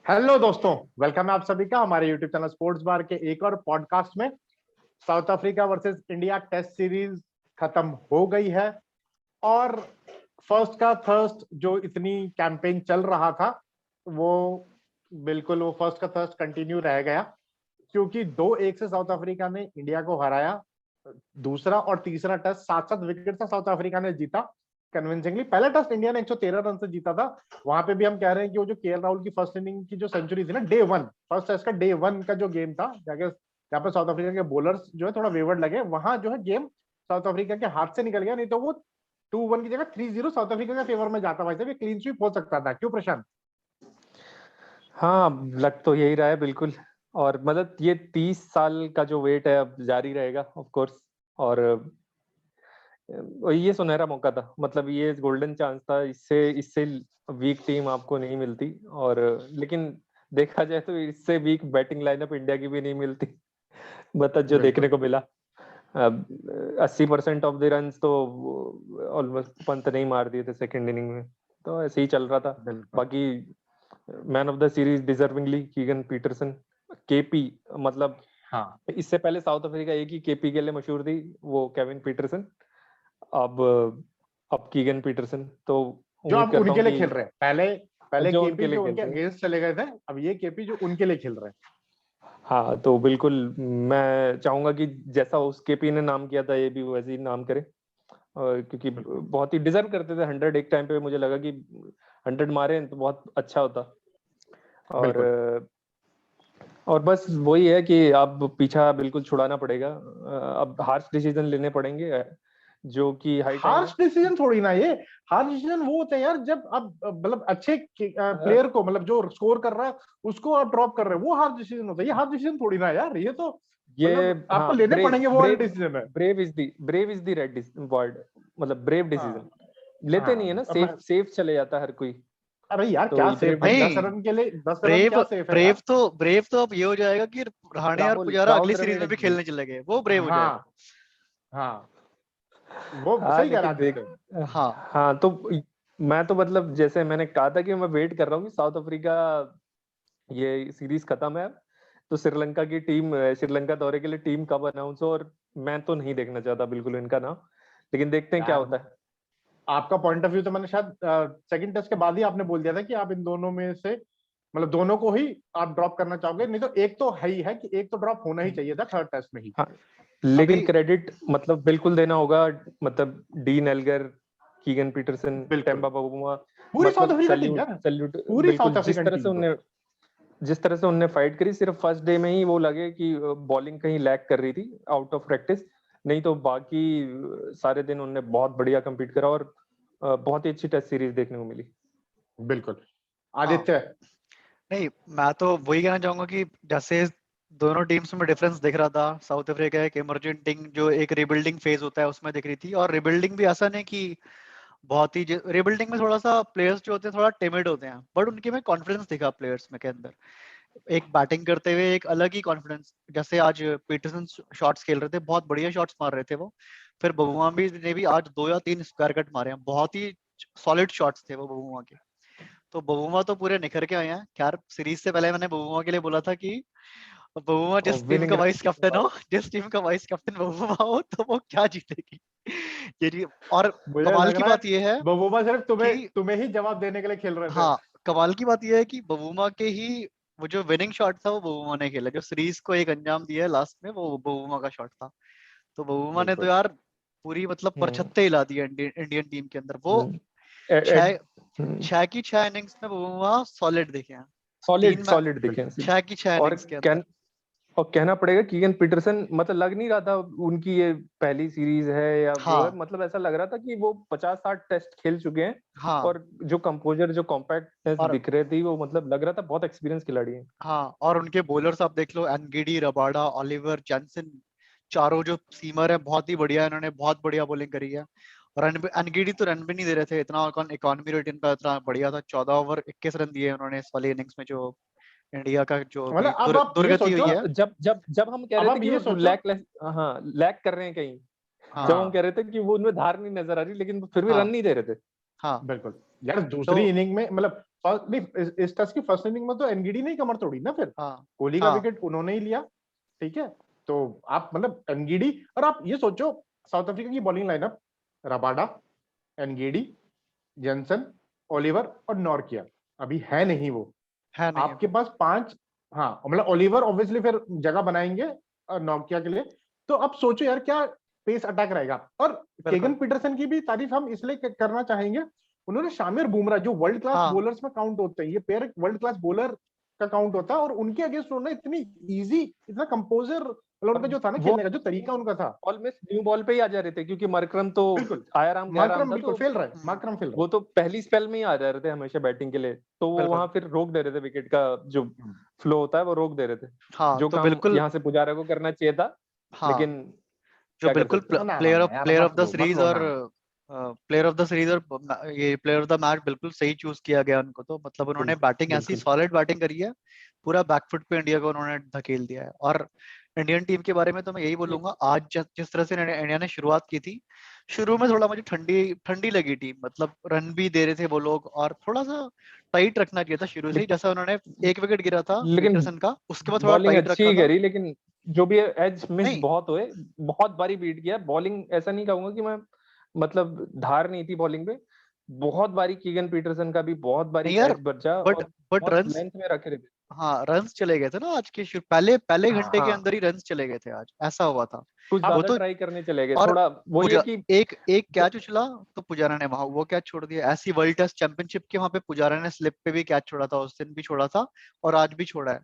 Hello दोस्तों, welcome है आप सभी का हमारे यूट्यूब चैनल स्पोर्ट्स बार के एक और पॉडकास्ट में। South Africa versus India test series खत्म हो गई है और फर्स्ट का थर्स्ट जो इतनी कैंपेन चल रहा था वो बिल्कुल वो फर्स्ट का थर्स्ट कंटिन्यू रह गया, क्योंकि 2-1 से साउथ अफ्रीका ने इंडिया को हराया। दूसरा और तीसरा टेस्ट 7-7 विकेट से साउथ अफ्रीका ने जीता कन्विंसिंगली। पहला टेस्ट इंडिया ने 113 रन से जीता था। वहां पे भी हम कह रहे हैं कि वो जो केएल राहुल की फर्स्ट इनिंग की जो सेंचुरी थी ना, डे वन, फर्स्ट टेस्ट का डे वन का जो गेम था, जाके जहाँ पे साउथ अफ्रीका के बॉलर्स जो है थोड़ा वेवर्ड लगे, वहां जो है गेम साउथ अफ्रीका के हाथ से निकल गया। नहीं तो वो 2-1 की जगह 3-0 साउथ अफ्रीका के फेवर में जाता। भाई साहब, ये क्लीन स्वीप हो सकता था। क्यों प्रशांत? हाँ, लग तो यही रहा है बिल्कुल। और मतलब ये 30 साल का जो वेट है अब जारी रहेगा ऑफ कोर्स। और ये सुनहरा मौका था, मतलब ये गोल्डन चांस था। इससे इससे वीक टीम आपको नहीं मिलती। और लेकिन देखा जाए तो इससे वीक बैटिंग लाइनअप इंडिया की भी नहीं मिलती। मतलब जो देखने बिल्कुल को मिला, 80% ऑफ द रन तो ऑलमोस्ट पंत नहीं मार दिए थे सेकंड इनिंग में। तो ऐसे ही चल रहा था। बिल्कुल। बाकी man of the series deservingly Keegan Petersen, KP. मतलब हाँ, इससे पहले साउथ अफ्रीका एक ही केपी के लिए मशहूर थी, वो केविन पीटरसन। अब अब कीगन पीटरसन। तो जो उम्मीद अब करता उनके हूँ लिए कि खेल रहे हैं। पहले पहले जो केपी उनके लिए जो उनके खेलते हैं। अगेंस्ट चले गए थे, अब ये केपी जो उनके लिए खेल रहे हैं। हाँ, तो बिल्कुल मैं चाहूंगा कि जैसा उस केपी ने नाम किया था ये भी वैसे ही नाम करे। और क्योंकि बिल्कुल बहुत ही डिजर्व करते थे 100। एक टाइम पे मुझे लगा कि 100 मारे तो बहुत अच्छा होता। और बिल्कुल। और बस वही है कि अब पीछा बिल्कुल छुड़ाना पड़ेगा। अब हार्श डिसीजन लेने पड़ेंगे, जो कि हाई टाइम हार्श है। डिसीजन थोड़ी ना ये। हार्श डिसीजन वो होते हैं यार, जब अब मतलब अच्छे अ, प्लेयर को, मतलब जो स्कोर कर रहा है उसको आप ड्रॉप कर रहे हो, वो हार्श डिसीजन होता है। ये हार्श डिसीजन थोड़ी ना है यार, ये तो ये मतलब आपको हाँ, लेने ब्रेव पड़ेंगे, वो वाले ब्रेव डिसीजन है। Brave is the right word. मतलब ब्रेव डिसीजन हाँ लेते नहीं है हाँ। ना, अब सेफ सेफ चले जाता है हर कोई। अरे यार, तो क्या इतने सेफ भाई? बड़े 10 रन के लिए 10 रन ब्रेव क्या सेफ है ब्रेव यार? तो ब्रेव तो अब ये हो जाएगा कि रहाणे और राहुल पुजारा राहुल अगली सीरीज में द्रविड़ भी जी। खेलने चले गए, वो ब्रेव हो जाएगा। हाँ हाँ, वो हाँ सही कह रहा लेकिन देख, आदित्य। हाँ, हाँ तो मैं तो मतलब जैसे मैंने कहा था कि मैं वेट कर रहा हूँ कि साउथ अफ्रीका ये सीरीज खत्म है तो श्रीलंका की टीम, श्रीलंका दौरे के लिए टीम कब अनाउंस हो। और मैं तो नहीं देखना चाहता बिल्कुल इनका नाम, लेकिन देखते हैं क्या यार, होता है। आपका पॉइंट ऑफ व्यू तो मैंने शायद सेकंड टेस्ट के बाद ही आपने बोल दिया था कि आप इन दोनों में से, मतलब दोनों को ही आप ड्रॉप करना चाहोगे। नहीं तो एक तो है ही है कि एक तो ड्रॉप होना ही चाहिए था थर्ड टेस्ट में ही। हाँ, लेकिन अभी क्रेडिट मतलब बिल्कुल देना होगा। मतलब डीन एल्गर, कीगन पीटरसन, बिल्कुल। Temba Bavuma. पूरी साउथ मतलब अफ्रीका टीम सल्यूट यार, सल्यूट। पूरी साउथ बिल्कुल अफ्रीकन टीम को। जिस तरह से उनने फाइट करी, सिर्फ फर्स्ट डे में ही वो लगे कि बॉलिंग कहीं लैग कर रही थी आउट ऑफ प्रैक्टिस। नहीं तो बाकी सारे दिन उनने बहुत बढ़िया compete करा। और बहुत ही अच्छी टेस्ट सीरीज देखने को मिली। बिल्कुल। हाँ, आदित्य। नहीं, मैं तो वही कहना चाहूंगा कि जैसे दोनों टीम्स में डिफरेंस दिख रहा था। साउथ अफ्रीका एक इमर्जेंट टीम जो एक रिबिल्डिंग फेज होता है उसमें दिख रही थी, और रिबिल्डिंग भी ऐसा नहीं कि बहुत ही, रिबिल्डिंग में थोड़ा सा प्लेयर्स जो होते हैं थोड़ा टिमिड होते हैं, बट उनके में कॉन्फिडेंस दिखा प्लेयर्स में के अंदर। एक बैटिंग करते हुए एक अलग ही कॉन्फिडेंस, जैसे आज पीटरसन शॉट्स खेल रहे थे, बहुत बढ़िया शॉट्स मार रहे थे वो। फिर बबुआ भी ने भी आज 2 या 3 स्क्वायर कट मारे हैं, बहुत ही सॉलिड शॉट्स थे वो बबुआ के। तो बबुआ तो पूरे निखर के आए हैं। खैर, सीरीज से पहले मैंने बबुआ के लिए बोला था कि बबुआ और जिस टीम विनिंग का रन वाइस कैप्टन हो, जिस टीम का वाइस कैप्टन बबुआ हो, तो वो क्या जीतेगी। और मुझे कमाल लग की रहा है बात यह है बबूमा सिर्फ कि तुम्हें तुम्हें ही जवाब देने के लिए खेल रहे थे। हाँ, कमाल की बात यह है कि बबूमा के ही वो जो विनिंग शॉट था वो बबूमा ने खेला, जो सीरीज को एक अंजाम दिया है लास्ट में, वो बबूमा का शॉट था। तो बबूमा ने तो बिल्कुल। यार पूरी मतलब हम्म, परछत्ते हिला दिए इंडियन टीम के अंदर। वो हम्म, एड, छह एड, छह की 6 इनिंग्स में बबूमा सॉलिड दिखे हैं। सॉलिड तीन में सॉलिड दिखे हैं बिल्कुल। सीरीज। 6 की 6 इनिंग्स के अंदर। और और कहना पड़ेगा कीगन पीटरसन, मतलब लग नहीं रहा था उनकी ये पहली सीरीज है या वो है। हाँ मतलब ऐसा लग रहा था कि वो 50-60 टेस्ट खेल चुके हैं। हाँ। और जो कंपोजर, जो कॉम्पैक्टनेस और दिख रही थी, वो मतलब लग रहा था बहुत एक्सपीरियंस खिलाड़ी है। हाँ, और उनके बॉलर्स आप देख लो, एनगिडी, रबाडा, ओलिवर, जॉनसन, चारों जो सीमर है बहुत ही बढ़िया है, इन्होंने बहुत बढ़िया बॉलिंग करी है। और एनगिडी तो रन भी नहीं दे रहे थे, इतना इकॉनमी रेट इनका इतना बढ़िया था। 14 ओवर 21 रन दिए उन्होंने इस वाली इनिंग्स में, जो इंडिया का जो मतलब अभी अब आप ये दुर्गति हुई सोचो, है। जब हम कह अब रहे थे आप कि ये वो सोचो। हाँ लैग कर रहे हैं कहीं। जब हम हाँ कह रहे थे कि वो उनमें धार नहीं नजर आ रही, लेकिन वो फिर भी रन हाँ नहीं दे रहे थे। हाँ। बिल्कुल। यार तो दूसरी इनिंग में मतलब इस टेस्ट की फर्स्ट इनिंग में तो एनगीडी ने ही कमर तोड़ी ना, फिर हाँ कोहली का हाँ विकेट उन्होंने ही लिया, ठीक है। तो आप मतलब एनगीडी, और आप ये सोचो साउथ अफ्रीका की bowling lineup, Rabada, Ngidi, Jansen, Olivier और नॉर्किया, अभी है नहीं वो, है नहीं आपके अभी। पास 5, हाँ मतलब ओलिवर ऑब्वियसली फिर जगह बनाएंगे नॉर्किया के लिए। तो अब सोचो यार क्या पेस अटैक रहेगा। और केगन बिल्कुल पीटरसन की भी तारीफ हम इसलिए करना चाहेंगे, उन्होंने शामिर बुमराह जो वर्ल्ड क्लास हाँ बॉलर्स में काउंट होते हैं, ये पेयर वर्ल्ड क्लास बॉलर का काउंट होता है, और उनके अगेंस्ट उन्होंने इतनी इजी, इतना कंपोजर, मतलब उनका और जो था ना वो खेलने का जो तरीका उनका था। बॉल में न्यू बॉल पे ही आ जा रहे थे, क्योंकि मरक्रम तो बिल्कुल, आयाराम गयाराम मार्करम था, बिल्कुल तो फेल रहा है, हम्म, मार्करम फेल रहा वो तो पहली स्पेल में ही आ जा रहे थे हमेशा बैटिंग के लिए, तो वो बिल्कुल वहां फिर रोक दे रहे थे, विकेट का जो है। फ्लो होता है वो रोक दे रहे थे, हाँ जो तो काम बिल्कुल यहाँ से पुजारा को करना चाहिए था, हाँ लेकिन जो क्या कर बिल्कुल सकते हैं। ना ना प्लेयर ना ऑफ यार, प्लेयर मत ऑफ द लो मत सीरीज लो और नाम। प्लेयर ऑफ द सीरीज और ये प्लेयर ऑफ द मैच बिल्कुल सही चूज किया गया उनको, तो मतलब उन्होंने बिल्कुल बैटिंग ऐसी बिल्कुल। सॉलिड बैटिंग करी है, पूरा बैकफुट पे इंडिया को उन्होंने धकेल दिया है। और इंडियन टीम के बारे में तो मैं यही ये बोलूंगा, आज जिस तरह से इंडिया ने शुरुआत की थी, शुरू में थोड़ा मुझे ठंडी ठंडी लगी टीम, मतलब रन भी दे रहे थे वो लोग, और थोड़ा सा टाइट रखना चाहिए था शुरू से ही, लेकिन जैसा उन्होंने एक विकेट गिरा था लेकिन पीटरसन का, उसके बाद थोड़ा बॉलिंग टाइट अच्छी रखा ही था। करी, लेकिन जो भी एज मिस नहीं बहुत हुए, बहुत बारी बीट किया बॉलिंग, ऐसा नहीं कहूंगा कि मैं, मतलब धार नहीं थी बॉलिंग पे, बहुत बारी कीगन पीटरसन का भी बहुत बारी नहीं यार, एज बचा, बट और बट बहुत रन्स, लेंथ में रखे रहे थे। हाँ रन्स चले गए थे ना आज के शुरू, पहले पहले घंटे के हाँ, अंदर ही रन्स चले गए थे आज, ऐसा हुआ था कुछ वो ज्यादा तो। ट्राई करने चले गए, और थोड़ा वही है पुजा कि एक एक जो कैच उछला, तो पुजारा ने वहां वो कैच छोड़ दिया। ऐसी वर्ल्ड टेस्ट चैंपियनशिप के वहां पे पुजारा ने स्लिप पे भी कैच छोड़ा था, उस दिन भी छोड़ा था और आज भी छोड़ा है।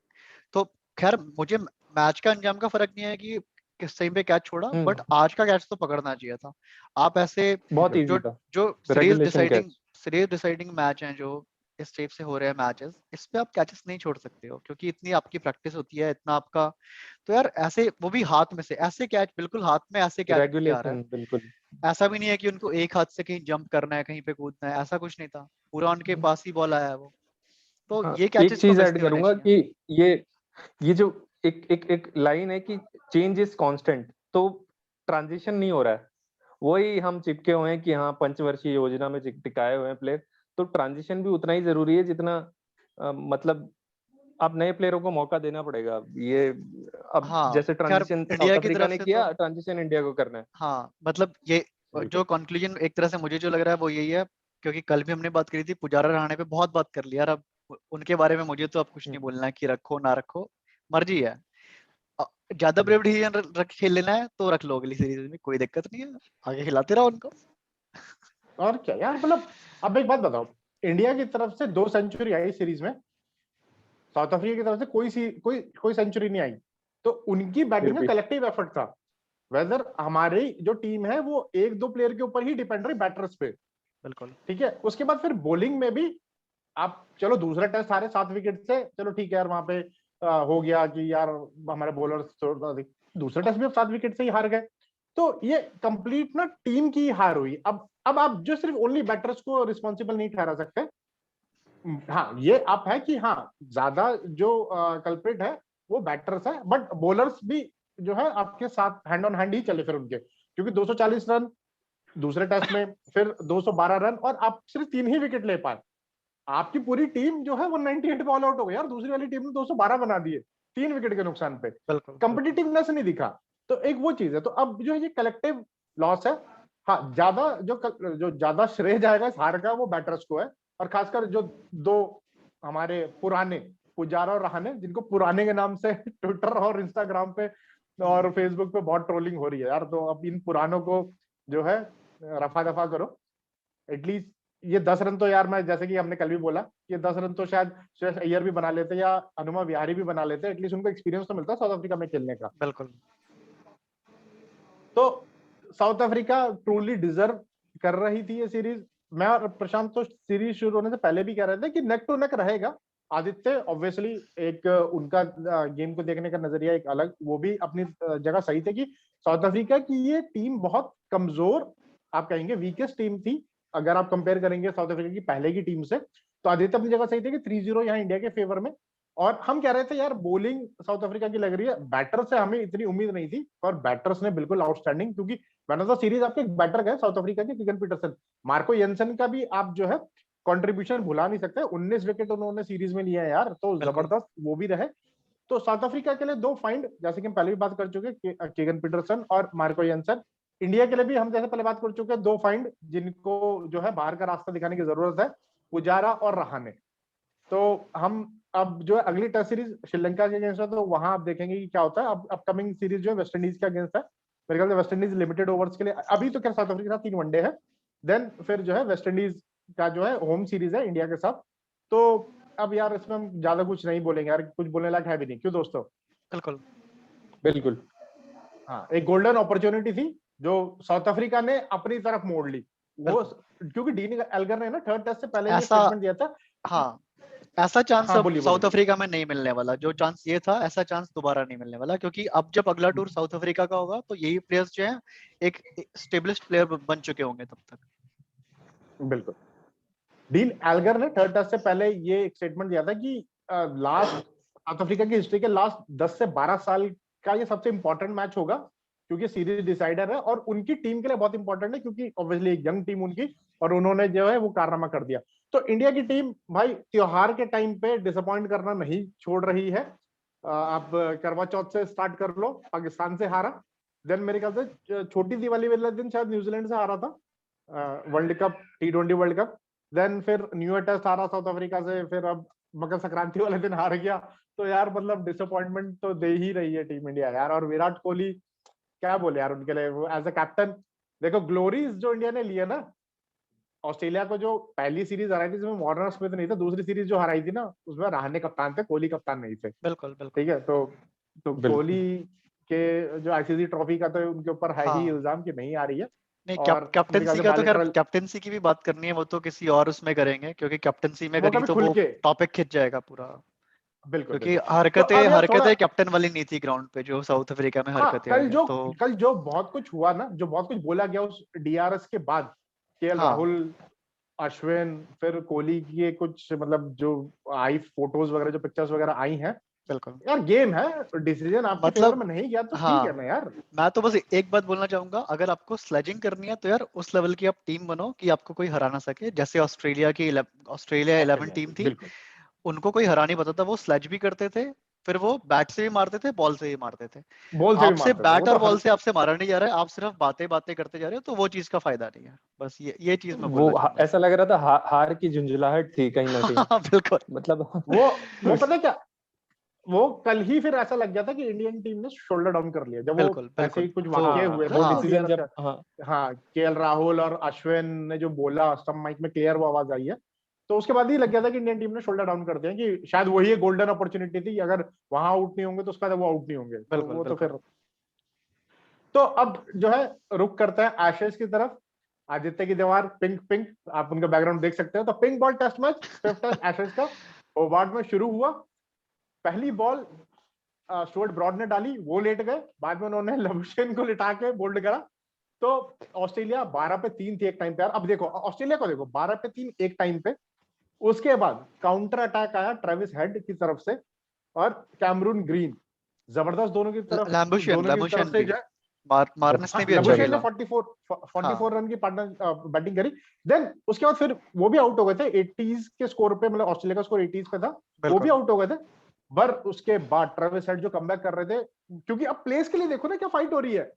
तो खैर मुझे मैच का अंजाम का फर्क नहीं है कि किस टाइम पे कैच छोड़ा, बट आज का कैच तो पकड़ना चाहिए था। आप ऐसे बहुत जो इजी था, जो regulation catch. Series deciding match हैं जो इस टाइप से हो रहे हैं मैचेस, इस पे आप कैचेस नहीं छोड़ सकते हो, क्योंकि इतनी आपकी प्रैक्टिस होती है, इतना आपका, तो यार ऐसे वो भी हाथ में से ऐसे कैच, बिल्कुल हाथ में ऐसे कैच नहीं आ रहा रेगुलेशन बिल्कुल। है। ऐसा भी नहीं है कि उनको एक हाथ से कहीं जंप करना है, कहीं पे कूदना है, ऐसा कुछ नहीं था, पूरा उनके पास ही बॉल आया है वो। तो हाँ, ये एक कैचेस तो चीज मिस ऐड नहीं होने करूंगा चाहिए। कि ये ये जो एक एक एक लाइन है कि चेंज इज कांस्टेंट, तो ट्रांजिशन नहीं हो रहा है, वही हम चिपके हुए हैं कि हाँ पंचवर्षीय योजना में टिकाए हुए हैं प्लेयर, तो ट्रांजिशन भी उतना ही जरूरी है जितना मतलब आप नए प्लेयरों को मौका देना पड़ेगा। ये अब हाँ जैसे खैर ट्रांजिशन इंडिया साउथ की अफ्रीका तरफ ने से तो, किया, ट्रांजिशन इंडिया को करना है। हाँ मतलब ये जो बिल्कुल। कंक्लूजन एक तरह से मुझे जो लग रहा है वो यही है, क्योंकि कल भी हमने बात करी थी, पुजारा रहाणे पे बहुत बात कर लिया यार, अब उनके बारे में मुझे तो अब कुछ नहीं हम्म। बोलना है कि रखो ना रखो, मर्जी है। ज्यादा ब्रेव डिसीजन रख खेल लेना है तो रख लो अगली सीरीज में, कोई दिक्कत नहीं है, आगे खिलाते रहो उनको। और क्या यार, मतलब अब एक बात बताओ, इंडिया की तरफ से 2 सेंचुरी आई सीरीज में, साउथ अफ्रीका की तरफ से कोई कोई सेंचुरी नहीं आई। तो उनकी फिर बैटिंग का भी कलेक्टिव एफर्ट था। वेदर हमारी जो टीम है वो एक दो प्लेयर के ऊपर ही डिपेंड रही, बैटर्स पे, बिल्कुल ठीक है। उसके बाद फिर बॉलिंग में भी आप चलो दूसरा टेस्ट हारे 7 विकेट से, चलो ठीक है यार, वहां पे हो गया कि यार हमारे बॉलर, दूसरा टेस्ट भी अब 7 विकेट से ही हार गए। तो ये कंप्लीट ना टीम की हार हुई। अब आप जो सिर्फ ओनली बैटर्स को रिस्पॉन्सिबल नहीं ठहरा सकते। हाँ ये आप है कि हाँ ज्यादा जो कल्प्रिट है वो बैटर्स है, बट बॉलर्स भी जो है आपके साथ हैंड ऑन हैंड ही चले फिर उनके, क्योंकि 240 रन दूसरे टेस्ट में, फिर 212 रन, और आप सिर्फ 3 ही विकेट ले पाए। आपकी पूरी टीम जो है 198 पे ऑल आउट हो गई यार, दूसरी वाली टीम ने 212 बना दिए 3 विकेट के नुकसान पे। बिल्कुल बिल्कुल। कंपिटिटिवनेस नहीं दिखा। तो एक वो चीज है, तो अब जो है ये कलेक्टिव लॉस है। हाँ ज्यादा जो ज्यादा श्रेय जाएगा इस हार का वो बैटर्स को है, और खासकर जो 2 हमारे पुराने, पुजारा और रहाणे, जिनको पुराने के नाम से ट्विटर और इंस्टाग्राम पे और फेसबुक पे बहुत ट्रोलिंग हो रही है यार। तो अब इन पुरानों को जो है रफा दफा करो एटलीस्ट। ये 10 रन तो यार, मैं जैसे कि हमने कल भी बोला, ये 10 रन तो शायद श्रेयस अय्यर भी बना लेते या हनुमा विहारी भी बना लेते, एटलीस्ट उनको एक्सपीरियंस तो मिलता साउथ अफ्रीका में खेलने का। बिल्कुल तो साउथ अफ्रीका ट्रूली डिजर्व कर रही थी ये सीरीज। मैं और प्रशांत तो सीरीज शुरू होने से पहले भी कह रहे थे कि नेक टू नेक रहेगा। आदित्य ऑब्वियसली एक उनका गेम को देखने का नजरिया एक अलग, वो भी अपनी जगह सही थे कि साउथ अफ्रीका की ये टीम बहुत कमजोर, आप कहेंगे वीकेस्ट टीम थी अगर आप कंपेयर करेंगे साउथ अफ्रीका की पहले की टीम से। तो आदित्य अपनी जगह सही थे कि 3-0 यहाँ इंडिया के फेवर में। और हम कह रहे थे यार बॉलिंग साउथ अफ्रीका की लग रही है, बैटर से हमें इतनी उम्मीद नहीं थी, और बैटर्स ने बिल्कुल आउटस्टैंडिंग, क्योंकि मैन ऑफ द सीरीज आपके बैटर गए साउथ अफ्रीका के कीगन पीटरसन। मार्को येंसन का भी आप जो है कंट्रीब्यूशन भुला नहीं सकते। 19 विकेट उन्होंने सीरीज में लिए हैं यार, तो जबरदस्त वो भी रहे। तो साउथ अफ्रीका के लिए 2 फाइंड, जैसे कि हम पहले भी बात कर चुके, केगन पीटरसन और मार्को यंसन। इंडिया के लिए भी हम जैसे पहले बात कर चुके, 2 फाइंड जिनको जो है बाहर का रास्ता दिखाने की जरूरत है, पुजारा और रहाणे। तो हम अब जो है अगली टेस्ट सीरीज श्रीलंका के अगेंस्ट है, तो वहां आप देखेंगे कि क्या होता है। अब अपकमिंग सीरीज जो है वेस्ट इंडीज के अगेंस्ट है, मेरे ख्याल से वेस्ट इंडीज लिमिटेड ओवर्स के लिए अभी तो क्या साउथ अफ्रीका के साथ 3 वनडे है, देन फिर जो है वेस्ट इंडीज का जो है होम सीरीज है इंडिया के साथ। तो अब यार इसमें हम ज्यादा कुछ नहीं बोलेंगे यार, कुछ बोलने लायक है भी नहीं, क्यों दोस्तों? बिल्कुल बिल्कुल। हाँ, एक गोल्डन अपॉर्चुनिटी थी जो साउथ अफ्रीका ने अपनी तरफ मोड़ ली वो, क्योंकि डीन एल्गर ने ना थर्ड टेस्ट से पहले ये ऐसा, स्टेटमेंट दिया था। हाँ ऐसा चांस हाँ अब बोलिए साउथ बोलिए। अफ्रीका में नहीं मिलने वाला। जो चांस ये था, ऐसा चांस दोबारा नहीं मिलने वाला, क्योंकि अब जब अगला टूर साउथ अफ्रीका का होगा तो यही प्लेयर्स जो है एक स्टेब्लिश्ड प्लेयर बन चुके होंगे तब तक। बिल्कुल। डीन एल्गर ने थर्ड टेस्ट से पहले ये एक स्टेटमेंट दिया था कि लास्ट साउथ अफ्रीका की हिस्ट्री के लास्ट 10 से 12 साल का ये सबसे इंपॉर्टेंट मैच होगा, क्योंकि सीरीज डिसाइडर है और उनकी टीम के लिए बहुत इंपॉर्टेंट है, क्योंकि ऑब्वियसली एक यंग टीम उनकी, और उन्होंने जो है वो कारनामा कर दिया। तो इंडिया की टीम भाई त्योहार के टाइम पे डिसअपॉइंट करना नहीं छोड़ रही है। आप करवा चौथ से स्टार्ट कर लो, पाकिस्तान से हारा, देन मेरे ख्याल से छोटी दिवाली वाले दिन शायद न्यूजीलैंड से हारा था world cup, T20 world cup, then फिर न्यू ईयर टेस्ट हारा साउथ अफ्रीका से, फिर अब मकर संक्रांति वाले दिन हार गया। तो यार मतलब डिसअपॉइंटमेंट तो दे ही रही है टीम इंडिया यार। और विराट कोहली क्या बोले यार उनके लिए, वो एज अ कैप्टन देखो ग्लोरीज जो इंडिया ने लिए ना, ऑस्ट्रेलिया को जो पहली सीरीज हराई थी जिसमें वार्नर स्मिथ नहीं था, दूसरी सीरीज जो हराई थी ना उसमें रहाणे कप्तान थे, कोहली कप्तान नहीं थे। बिल्कुल बिल्कुल। ठीक है, तो कोहली के जो आईसीसी ट्रॉफी का तो उनके ऊपर है ही हाँ इल्जाम कि नहीं आ रही है। नहीं, और मेरे ख्याल कैप्टनसी से का तो खैर, बायलैटरल कैप्टनसी की भी बात करनी है वो तो किसी और उसमें करेंगे, क्योंकि कैप्टनसी में वो करी कभी तो खुल वो के, टॉपिक खिंच जाएगा पूरा। बिल्कुल क्योंकि बिल्कुल। तो हरकतें अब यार थोड़ा, हरकतें कैप्टन वाली नहीं थी ग्राउंड पे, जो साउथ अफ्रीका में हाँ हरकतें आई है तो। कल जो बहुत कुछ हुआ ना, जो बहुत कुछ बोला गया उस डीआरएस के बाद, केएल हाँ राहुल, अश्विन, फिर कोहली की कुछ मतलब जो आई फोटोज वगैरह, जो पिक्चर्स वगैरह आई हैं, बिल्कुल। यार गेम है, डिसीजन आपके फेवर मतलब में नहीं गया तो ठीक है हाँ, ना यार। मैं तो बस एक बात बोलना चाहूंगा, अगर आपको स्लेजिंग करनी है तो यार उस लेवल की आप टीम बनो कि आपको कोई हरा ना सके। जैसे ऑस्ट्रेलिया 11 ऑस्ट्रेलिया टीम थी, बिल्कुल, उनको कोई हरा नहीं पाता था। वो स्लेज भी करते थे, फिर वो बैट से भी मारते थे, बॉल से भी मारते थे। बॉल से भी आपसे मारते थे वो बैट तो और हर। बॉल से आपसे मारा नहीं जा रहा है, आप सिर्फ बातें बातें करते जा रहे हो, तो वो चीज का फायदा नहीं है। बस ये चीज मैं वो बोलना चाहूंगा ऐसा इसमें। लग रहा था हार की झुंझुलाहट थी कहीं ना कहीं, हाँ बिल्कुल मतलब वो पता है क्या, वो कल ही फिर ऐसा लग गया था कि इंडियन टीम ने शोल्डर डाउन कर लिया, जब वो बिल्कुल ऐसे ही बिल्कुल। कुछ वो वाकये हुए ना वो जो हाँ डिसीजन डीआरएस जब, का। हाँ हाँ, केएल राहुल और अश्विन ने जो बोला स्टंप माइक में, क्लियर वो आवाज आई है, तो उसके बाद ही लग गया था कि इंडियन टीम ने शोल्डर डाउन कर दिया, कि शायद वही एक गोल्डन अपॉर्चुनिटी थी, अगर वहां आउट नहीं होंगे तो उसका वो आउट नहीं होंगे, तो बिल्कुल वो तो बिल्कुल। फिर। तो अब जो है रुक करते हैं एशेज की तरफ। आदित्य की दीवार पिंक पिंक, आप उनका बैकग्राउंड देख सकते हो। तो pink ball test match, fifth test Ashes का होबार्ट में शुरू हुआ। पहली बॉल स्टुअर्ट ब्रॉड ने डाली, वो लेट गए, बाद में उन्होंने लबुशेन को लिटा के बोल्ड करा। तो ऑस्ट्रेलिया 12 पे 3 थी एक टाइम पे यार। अब देखो ऑस्ट्रेलिया को, देखो 12 पे 3 एक टाइम पे, उसके बाद काउंटर अटैक आया ट्रेविस हेड की तरफ से और कैमरून ग्रीन, जबरदस्त दोनों की तरफ, लैम्बुशेन दोनों की तरफ लैम्बुशेन से भी जो है। मार्टिनेस ने भी अच्छा लबुशेन ने खेला। 44 हाँ रन की पार्टनर बैटिंग करी। देन उसके बाद फिर वो भी आउट हो गए थे 80s के स्कोर पे, मतलब ऑस्ट्रेलिया का स्कोर 80s पे था, वो भी बिल्कुल आउट हो गए थे। पर उसके बाद ट्रेविस हेड जो कमबैक कर रहे थे, क्योंकि अब प्लेस के लिए देखो ना क्या फाइट हो रही है।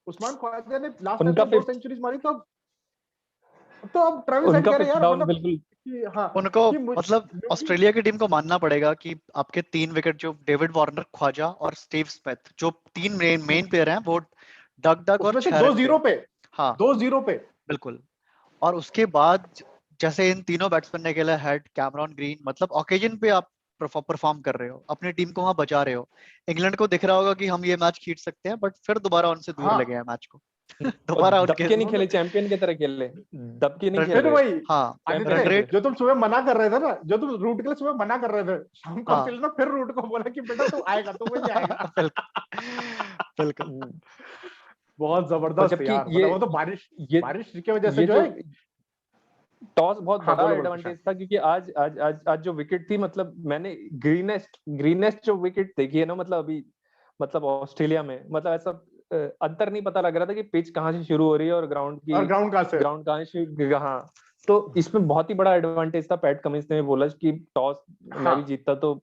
उस्मान ख्वाजा ने लास्ट मैच उनका में 2 फिफ्थ सेंचुरीज मारी, तो अब ट्रेविस हेड उनका कह रहे हैं फिफ्थ यार डाउन मतलब बिल्कुल। कि हाँ, उनको, कि मतलब क्योंकि ऑस्ट्रेलिया की टीम को मानना पड़ेगा कि आपके 3 विकेट जो डेविड वार्नर, ख्वाजा और स्टीव स्मिथ, जो 3 मेन प्लेयर हैं, वो डग डग और उसमें से 6 दो रन पे। जीरो पे, हाँ 2-0 पे। बिल्कुल। और उसके बाद जैसे इन तीनों बैट्समैन ने खेला, हेड, कैमरॉन ग्रीन, मतलब ओकेजन पे आप परफॉर्म कर रहे हो, अपनी टीम को वहां बचा रहे हो। इंग्लैंड को दिख रहा होगा कि हम ये मैच खींच सकते हैं, बट फिर दोबारा उनसे दूर हाँ लगे हैं मैच को। और दोबारा उनके दबके नहीं खेले, मतलब चैंपियन की तरह खेल रहे, दबके नहीं रन, खेल फिर रहे, वही हाँ चैंपियन रन आदित्य, की रेट, तरह। जो तुम सुबह मना कर रहे थे ना, जो तुम रूट के लिए सुबह मना कर रहे थे, शाम को हाँ ऑस्ट्रेलिया ने फिर रूट को बोला कि बेटा तू आएगा, तू वही आएगा। बिल्कुल बिल्कुल। हम्म, बहुत और जबरदस्त जबकि यार, मतलब वो तो बारिश, ये बारिश की वजह से ये जो जो है। टॉस बहुत हाँ बड़ा बोलो बोलो एडवांटेज प्रशांत। था, क्योंकि आज जो विकेट थी, मतलब मैंने ग्रीनेस्ट जो विकेट देखी है ना, मतलब अभी, मतलब ऑस्ट्रेलिया में, मतलब ऐसा अंतर नहीं पता लग रहा था कि पिच कहाँ से शुरू हो रही है और और ग्राउंड कहाँ से? ग्राउंड कहाँ से, हाँ तो इसमें बहुत ही बड़ा एडवांटेज था पैट कमिंस ने बोला कि टॉस मैं भी जीतता तो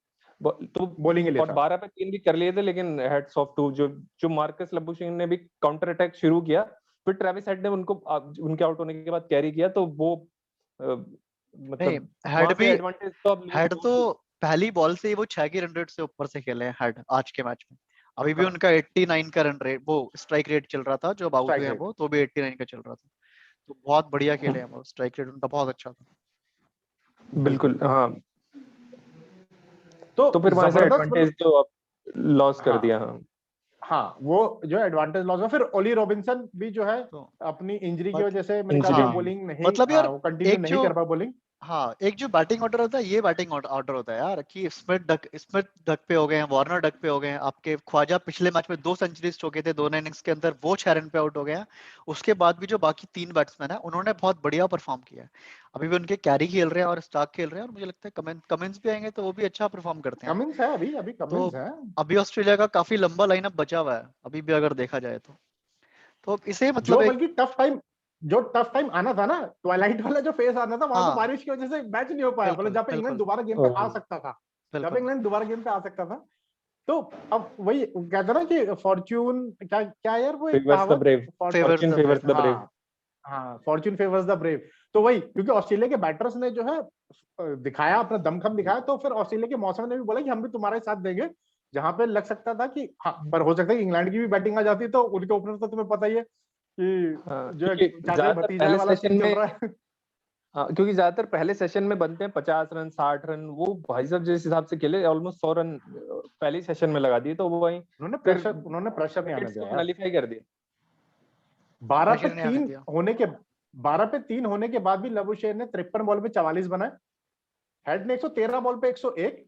बॉलिंग के लिए और था। 12 पे 3 भी कर लिए थे, लेकिन हेड्स ऑफ टू जो मार्कस लबुशेन ने भी काउंटर अटैक शुरू किया, फिर ट्रेविस हेड ने उनको उनके आउट होने के बाद कैरी किया, तो वो मतलब हेड भी एडवांटेज तो अब हेड तो पहली बॉल से ही वो 6 की रन रेट से ऊपर से खेले हैं हेड आज के मैच में। अभी भी उनका 89 का रन रेट, वो स्ट्राइक रेट चल रहा था, जो आउट हुए हैं वो तो भी 89 का चल रहा था, तो बहुत बढ़िया खेले हैं वो, स्ट्राइक रेट उनका बहुत अच्छा था। बिल्कुल हाँ, तो फिर वहां से जबरदस्त एडवांटेज तो अब लॉस कर दिया। हाँ वो जो एडवांटेज लॉस हुआ, फिर ओली रॉबिन्सन भी जो है अपनी इंजरी की वजह से मेरे ख्याल से बॉलिंग नहीं, मतलब यार वो कंटिन्यू नहीं कर पाया बॉलिंग। हाँ, एक जो बैटिंग ऑर्डर होता है, ये बैटिंग ऑर्डर होता है यार, कि स्मिथ डक पे हो गए हैं, वार्नर डक पे हो गए हैं, आपके ख्वाजा पिछले मैच में 2 सेंचुरीज ठोके थे दोनों इनिंग्स के अंदर, वो 6 रन पे आउट हो गए हैं। उसके बाद भी जो बाकी 3 बैट्समैन है उन्होंने बहुत बढ़िया परफॉर्म किया है। अभी भी उनके कैरी खेल रहे हैं और स्टार्क खेल रहे हैं, और मुझे लगता है कमिंस भी आएंगे तो वो भी अच्छा परफॉर्म करते हैं। कमिंस है अभी तो कमिंस है। अभी ऑस्ट्रेलिया का काफी लंबा लाइनअप बचा हुआ है अभी भी अगर देखा जाए तो इसे मतलब जो बल्कि टफ टाइम आना था ना, ट्वाइलाइट वाला जो फेज आना था, वहां तो बारिश की वजह से मैच नहीं हो पाया, मतलब जहाँ पे इंग्लैंड दोबारा गेम पे आ सकता था, जहाँ पे इंग्लैंड दोबारा गेम पे आ सकता था। तो अब वही कहते ना कि फॉर्च्यून क्या यार, वो एक कहावत, फॉर्च्यून फेवर्स द ब्रेव। हाँ, फॉर्च्यून फेवर्स द ब्रेव। तो वही, क्योंकि ऑस्ट्रेलिया के बैटर्स ने जो है दिखाया, अपना दमखम दिखाया, तो फिर ऑस्ट्रेलिया के मौसम ने भी बोला कि हम भी तुम्हारे साथ देंगे, जहां पे लग सकता था कि हाँ, पर हो सकता है कि इंग्लैंड की भी बैटिंग आ जाती, तो उनके ओपनर तो तुम्हें पता ही है कि जो चाचा भतीजा वाला सीन चल रहा है। हाँ, क्योंकि ज्यादातर पहले सेशन में बनते हैं 50 रन 60 रन, वो भाई साहब जिस हिसाब से खेले ऑलमोस्ट 100 रन पहले सेशन में लगा दिए, तो वो वहीं उन्होंने प्रेशर नहीं आने दिया, नलीफाई कर दिया। 12 पे 3 होने के बाद भी लबुशेन ने 53 बॉल पे 44 बनाए, हेड ने 113 बॉल पे 101,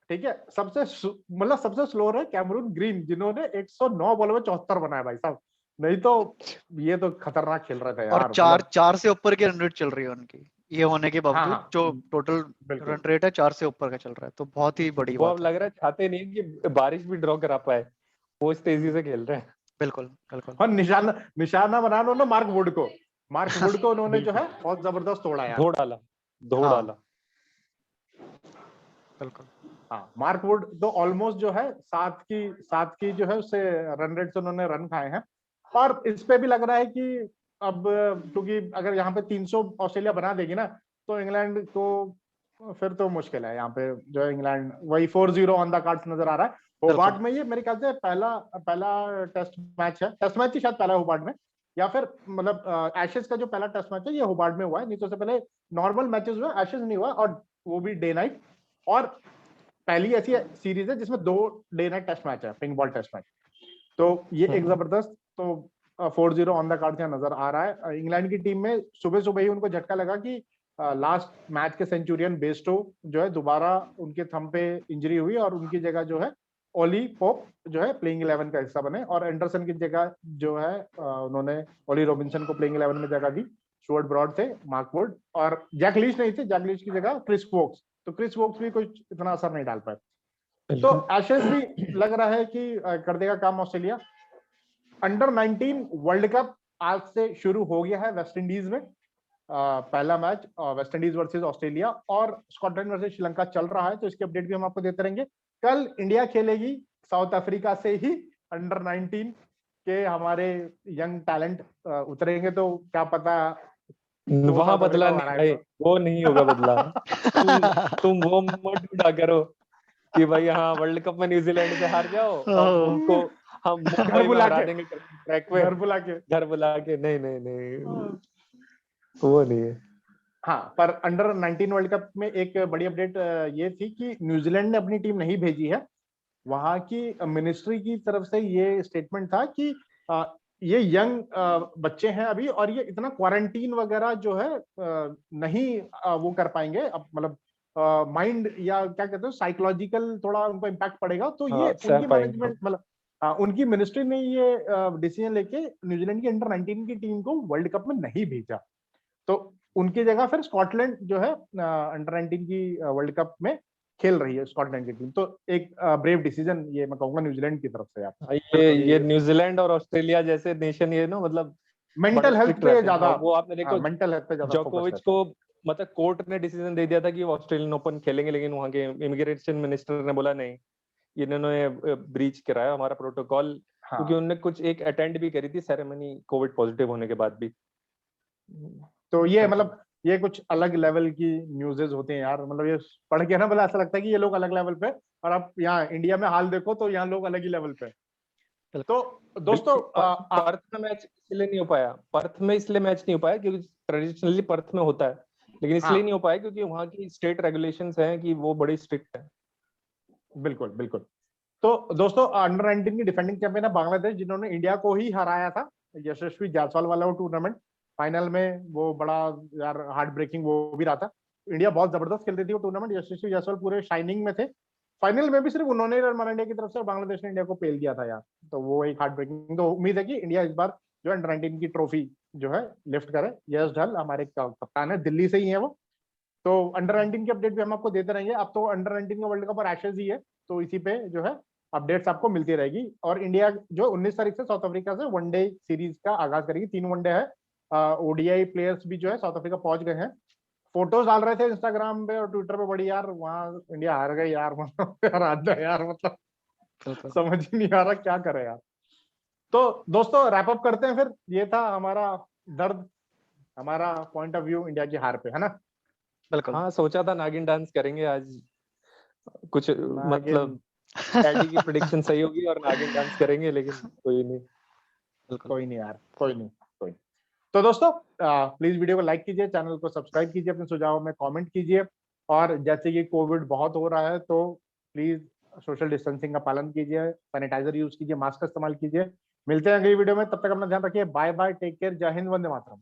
ठीक है। सबसे स्लो है कैमरून ग्रीन, जिन्होंने 109 बॉल में 74 बनाया भाई साहब, नहीं तो ये तो खतरनाक खेल रहे थे यार। और 4 से ऊपर की रन रेट चल रही है उनकी, ये होने के बावजूद जो टोटल रन रेट है 4 से ऊपर का चल रहा है, तो बहुत ही बड़ी बात है। लग रहा है चाहते नहीं कि बारिश भी ड्रॉ करा पाए, वो इस तेजी से खेल रहे हैं। बिल्कुल बिल्कुल। और निशाना बना उन्होंने मार्क वुड को उन्होंने जो है बहुत जबरदस्त तोड़ा यार, धो डाला। बिल्कुल हाँ, मार्क वुड तो ऑलमोस्ट जो है 7 की जो है उससे रन रेट से उन्होंने रन खाए हैं। और इस पे भी लग रहा है कि अब, क्योंकि अगर यहाँ पे 300 ऑस्ट्रेलिया बना देगी ना, तो इंग्लैंड को फिर तो मुश्किल है। यहाँ पे जो है इंग्लैंड वही 4-0 ऑन द कार्ड्स नजर आ रहा है। होबार्ट में ये मेरे ख्याल से पहला टेस्ट मैच है, टेस्ट मैच ही शायद पहला होबार्ट में, या फिर मतलब एशेज का जो पहला टेस्ट मैच है ये होबार्ट में हुआ है, नहीं तो उससे पहले नॉर्मल मैचेस हुए, एशेज नहीं हुआ, और वो भी डे नाइट। और पहली ऐसी सीरीज है जिसमें 2 डे नाइट टेस्ट मैच है, पिंक बॉल टेस्ट मैच, तो ये एक जबरदस्त, तो 4-0 ऑन द कार्ड नजर आ रहा है। इंग्लैंड की टीम में सुबह सुबह ही उनको झटका लगा कि लास्ट मैच के सेंचुरियन बेस्टो जो है दोबारा उनके थंब पे इंजरी हुई, और उनकी जगह जो है ओली पोप जो है प्लेइंग 11 का हिस्सा बने, और एंडरसन की जगह जो है उन्होंने ओली रॉबिन्सन को प्लेइंग 11 में जगह दी। स्टुअर्ट ब्रॉड थे, मार्क वुड, और जैक लीच नहीं थे, जैक लीच की जगह क्रिस वोक्स, तो क्रिस वोक्स भी कुछ इतना असर नहीं डाल पाए। तो एशेज भी लग रहा है कि कर देगा काम ऑस्ट्रेलिया। अंडर 19 वर्ल्ड कप आज से शुरू हो गया है वेस्ट इंडीज में। पहला match West Indies versus Australia और स्कॉटलैंड वर्सेस श्रीलंका चल रहा है, तो इसकी अपडेट भी हम आपको देते रहेंगे। कल इंडिया खेलेगी साउथ अफ्रीका से ही, अंडर 19 के हमारे यंग टैलेंट उतरेंगे, तो क्या पता वहां बदला नहीं भाई, वो नहीं होगा बदला। तुम वो मत ढूंढा करो कि भाई हाँ वर्ल्ड कप में न्यूजीलैंड से हार जाओ, उनको हम मुंबई में हरा देंगे ट्रैक पे, घर बुला के नहीं वो नहीं है। हाँ, पर अंडर 19 वर्ल्ड कप में एक बड़ी अपडेट ये थी कि न्यूजीलैंड ने अपनी टीम नहीं भेजी है। वहां की मिनिस्ट्री की तरफ से ये स्टेटमेंट था कि ये यंग बच्चे हैं अभी, और ये इतना क्वारंटीन वगैरह जो है नहीं वो कर पाएंगे, अब मतलब माइंड या क्या कहते हैं साइकोलॉजिकल थोड़ा उनको इम्पैक्ट पड़ेगा, तो ये उनकी मैनेजमेंट मतलब उनकी मिनिस्ट्री ने ये डिसीजन लेके न्यूजीलैंड की अंडर 19 की टीम को वर्ल्ड कप में नहीं भेजा। तो उनकी जगह फिर स्कॉटलैंड जो है अंडर 19 की वर्ल्ड कप में खेल रही है, स्कॉटलैंड की टीम। तो एक ब्रेव डिसीजन ये मैं कहूंगा न्यूजीलैंड की तरफ से यार। ये न्यूजीलैंड और ऑस्ट्रेलिया जैसे नेशन, ये ना मतलब मेंटल हेल्थ पे ज्यादा, वो आपने देखो मेंटल हेल्थ पे ज्यादा जोकोविच को मतलब कोर्ट ने डिसीजन दे दिया था कि वो ऑस्ट्रेलियन ओपन खेलेंगे, लेकिन वहां के इमिग्रेशन मिनिस्टर ने बोला नहीं, इन्होंने ब्रीच कराया हमारा प्रोटोकॉल, क्योंकि उन्होंने कुछ एक अटेंड भी करी थी सेरेमनी कोविड पॉजिटिव होने के बाद भी। तो ये मतलब ये कुछ अलग लेवल की न्यूज़ेस होते हैं यार, मतलब ये पढ़ के ना मतलब ऐसा लगता है कि ये लोग अलग लेवल पे, और आप यहाँ इंडिया में हाल देखो तो यहाँ लोग अलग ही लेवल पे। तो दोस्तों पर्थ में मैच इसलिए नहीं हो पाया, पर्थ में इसलिए मैच नहीं हो पाया क्योंकि ट्रेडिशनली पर्थ में होता है, लेकिन इसलिए नहीं हो पाया क्योंकि वहाँ की स्टेट रेगुलेशंस हैं कि वो बड़ी स्ट्रिक्ट है। बिल्कुल बिल्कुल। तो दोस्तों अंडर 19 की डिफेंडिंग चैंपियन है बांग्लादेश, जिन्होंने इंडिया को ही हराया था यशस्वी जायसवाल वाला वो टूर्नामेंट फाइनल में, वो बड़ा यार हार्ट ब्रेकिंग वो भी रहा था। इंडिया बहुत जबरदस्त खेल रही थी वो टूर्नामेंट, यशस्वी जायसवाल पूरे शाइनिंग में थे। फाइनल में भी सिर्फ उन्होंने रन मारा इंडिया की तरफ से, और बांग्लादेश ने इंडिया को पेल दिया था यार। तो वो एक हार्ट ब्रेकिंग, तो उम्मीद है कि इंडिया इस बार जो अंडर 19 की ट्रॉफी जो है लिफ्ट करे। यश ढल हमारे कप्तान है, दिल्ली से ही है वो। तो अंडर 19 की अपडेट भी हम आपको देते रहेंगे। अब तो अंडर 19 का वर्ल्ड कप और एशेज ही है, तो इसी पे जो है अपडेट्स आपको मिलती रहेगी। और इंडिया जो 19 तारीख से साउथ अफ्रीका से वनडे सीरीज का आगाज करेगी, 3 वनडे है। ओडीआई प्लेयर्स भी जो है साउथ अफ्रीका पहुंच गए हैं। फोटोज डाल रहे थे इंस्टाग्राम पे और ट्विटर पे, बड़ी यार वहां इंडिया हार गई यार, मतलब यार आधा यार, मतलब समझ ही नहीं आ रहा क्या करे यार। तो दोस्तों रैप अप करते हैं फिर, ये था हमारा दर्द, हमारा पॉइंट ऑफ व्यू इंडिया की हार पे, है ना। बिल्कुल। हाँ सोचा था नागिन डांस करेंगे आज, कुछ मतलब नागिन एडी की प्रेडिक्शन सही होगी और नागिन डांस करेंगे, लेकिन कोई नहीं। बिल्कुल। कोई नहीं यार, कोई नहीं, कोई नहीं। तो दोस्तों प्लीज वीडियो को लाइक कीजिए, चैनल को सब्सक्राइब कीजिए, अपने सुझाव में कमेंट कीजिए। और जैसे कि कोविड बहुत हो रहा है तो प्लीज सोशल डिस्टेंसिंग का पालन कीजिए, सैनिटाइजर यूज कीजिए, मास्क का इस्तेमाल कीजिए। मिलते हैं अगली वीडियो में, तब तक अपना ध्यान रखिए। बाय बाय, टेक केयर, जय हिंद, वंदे मातरम।